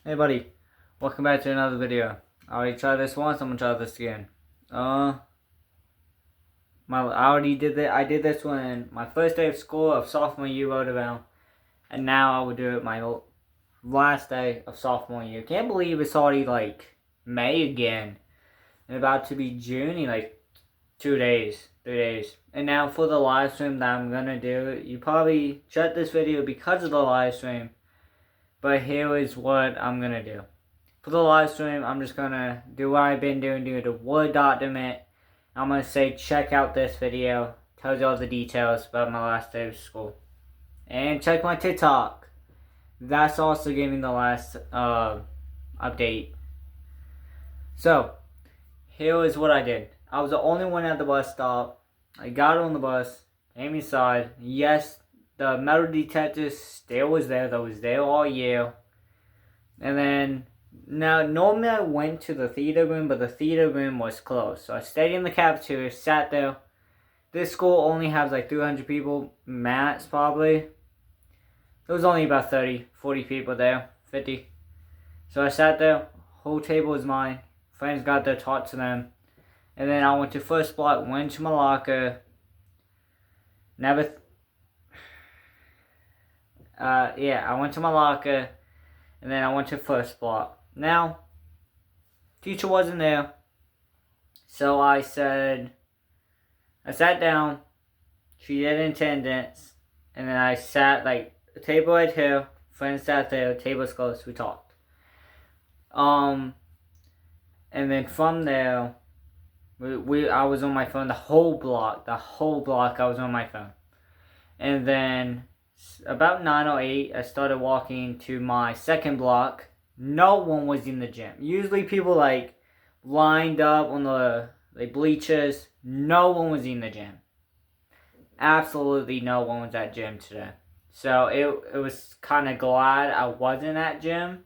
Hey buddy, welcome back to another video. I already tried this once, I'm gonna try this again. I already did that. I did this one my first day of school of sophomore year rolled around, and now I will do it my last day of sophomore year. Can't believe it's already like May again, and about to be June in like 2 days, 3 days. And now for the live stream that I'm gonna do, you probably shut this video because of the live stream, but here is what I'm gonna do. For the live stream, I'm just gonna do what I've been doing, do the Word document. I'm gonna say check out this video, tells you all the details about my last day of school. And check my TikTok. That's also giving the last update. So, here is what I did. I was the only one at the bus stop. I got on the bus, came inside. Yes, the metal detector still was there. That was there all year. And then now, normally I went to the theater room, but the theater room was closed. So I stayed in the cafeteria, sat there. This school only has like 300 people, max probably. There was only about 30, 40 people there, 50. So I sat there, whole table was mine. Friends got there, talked to them. And then I went to first block, went to my locker. I went to my locker. And then I went to first block. Now, teacher wasn't there. So I sat down. She did attendance. And then I sat like the table right here. Friends sat there. Table's close. We talked. And then from there, I was on my phone the whole block. I was on my phone. And then about 9:08, I started walking to my second block. No one was in the gym. Usually people like lined up on the bleachers. No one was in the gym. Absolutely no one was at gym today. So it was kind of glad I wasn't at gym.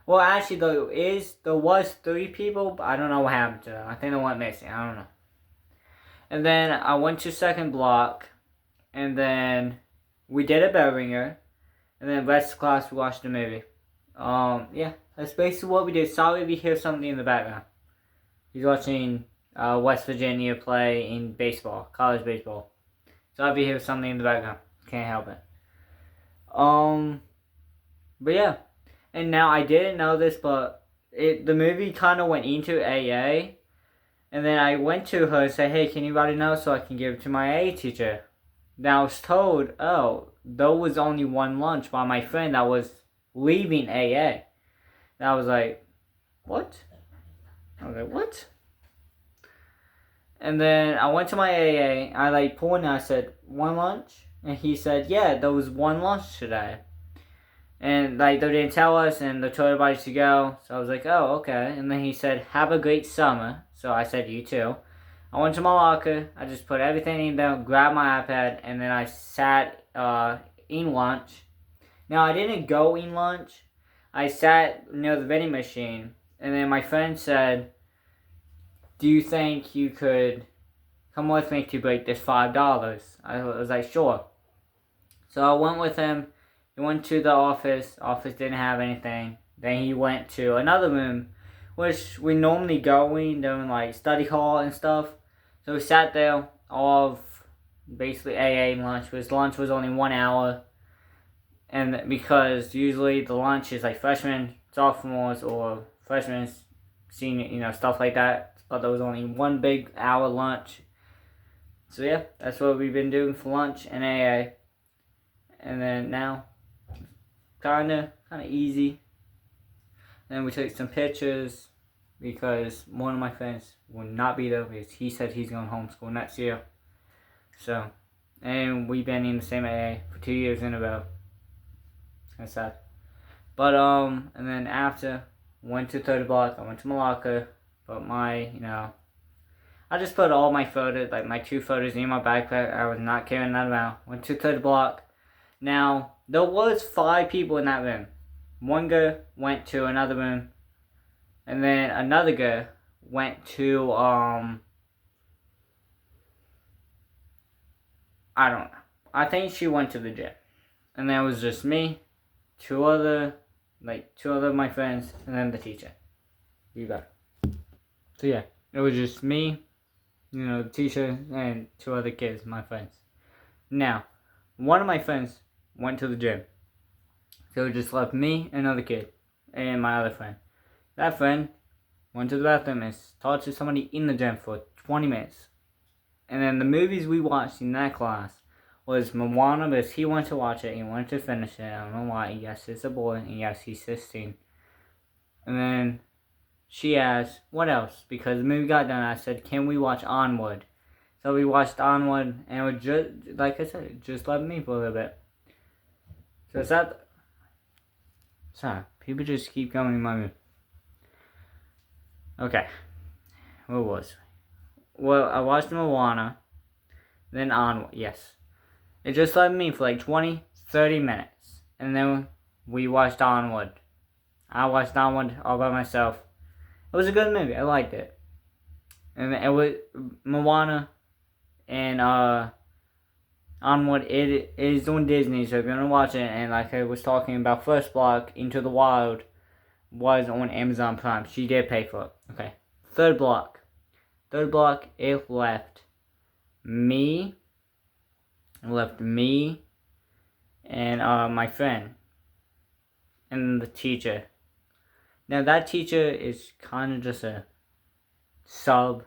Well, actually, there was 3 people, but I don't know what happened to them. I think they went missing. I don't know. And then I went to second block, and then we did a bell ringer, and then rest of class we watched a movie. Yeah, that's basically what we did. Sorry if you hear something in the background. He's watching West Virginia play in baseball, college baseball. Sorry if you hear something in the background. Can't help it. But yeah. And now I didn't know this, but the movie kind of went into AA. And then I went to her and said, hey, can you write a note so I can give it to my AA teacher? Now I was told, oh, there was only one lunch by my friend that was leaving AA. And I was like, what? What? And then I went to my AA. I like pointed and I said, one lunch? And he said, yeah, there was one lunch today. And like they didn't tell us, and they told everybody to go. So I was like, oh, okay. And then he said, have a great summer. So I said, you too. I went to my locker. I just put everything in there, grabbed my iPad, and then I sat in lunch. Now I didn't go in lunch. I sat near the vending machine, and then my friend said, do you think you could come with me to break this $5? I was like, sure. So I went with him. He went to the office. Office didn't have anything. Then he went to another room, which we normally go in during like study hall and stuff. So we sat there all of basically AA lunch. Because lunch was only 1 hour. And because usually the lunch is like freshmen, sophomores, or freshmen, senior, stuff like that. But there was only 1 big hour lunch. So yeah, that's what we've been doing for lunch and AA. And then now, kinda easy. And we took some pictures because one of my friends will not be there because he said he's going homeschool next year. So, and we've been in the same AA for 2 years in a row. That's sad. But and then after, went to third block. I went to my locker, but I just put all my photos, like my 2 photos, in my backpack. I was not carrying that around. Went to third block. Now, there was 5 people in that room. One girl went to another room. And then another girl went to, I don't know. I think she went to the gym. And then it was just me, 2 other like 2 other of my friends, and then the teacher. You got it. So yeah, it was just me, the teacher, and 2 other kids, my friends. Now, one of my friends went to the gym. So it just left me, another kid, and my other friend. That friend went to the bathroom and talked to somebody in the gym for 20 minutes. And then the movies we watched in that class was Moana, because he wanted to watch it, he wanted to finish it. I don't know why. Yes, it's a boy, and yes, he's 16. And then she asked, what else? Because the movie got done, I said, can we watch Onward? So we watched Onward, and it was just, like I said, it just left me for a little bit. So it's that. Sorry, people just keep coming in my room. Okay, what was? Well, I watched Moana, then Onward, yes. It just left me for like 20, 30 minutes. And then we watched Onward. I watched Onward all by myself. It was a good movie, I liked it. And it was Moana and Onward, it is on Disney, so if you're gonna watch it, and like I was talking about, First Block, Into the Wild, was on Amazon Prime. She did pay for it. Okay. Third block, it left me and my friend, and the teacher. Now that teacher is kind of just a sub,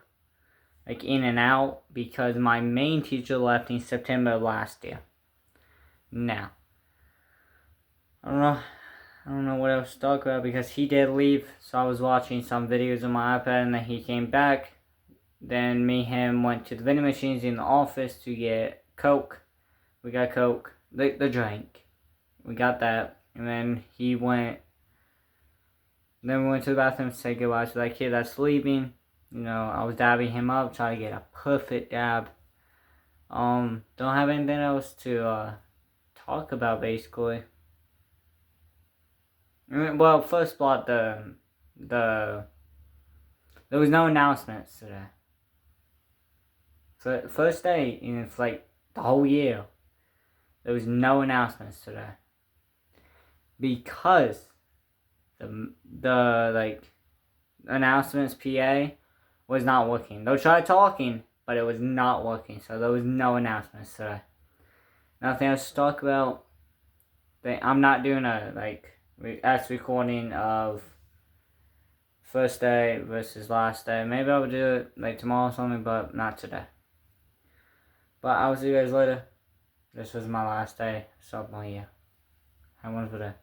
like in and out, because my main teacher left in September of last year. Now, I don't know what else to talk about, because he did leave, so I was watching some videos on my iPad, and then he came back. Then me and him went to the vending machines in the office to get Coke. We got Coke, the drink. We got that, and then we went to the bathroom to say goodbye to that kid that's leaving. I was dabbing him up, trying to get a perfect dab. Don't have anything else to talk about, basically. Well, first block, there was no announcements today. For the first day in like the whole year, there was no announcements today, because the like announcements PA was not working. They tried talking, but it was not working, so there was no announcements today. Nothing else to talk about. I'm not doing a recording of first day versus last day. Maybe I'll do it like tomorrow or something, but not today. But I will see you guys later. This was my last day, sophomore year. Have a wonderful day.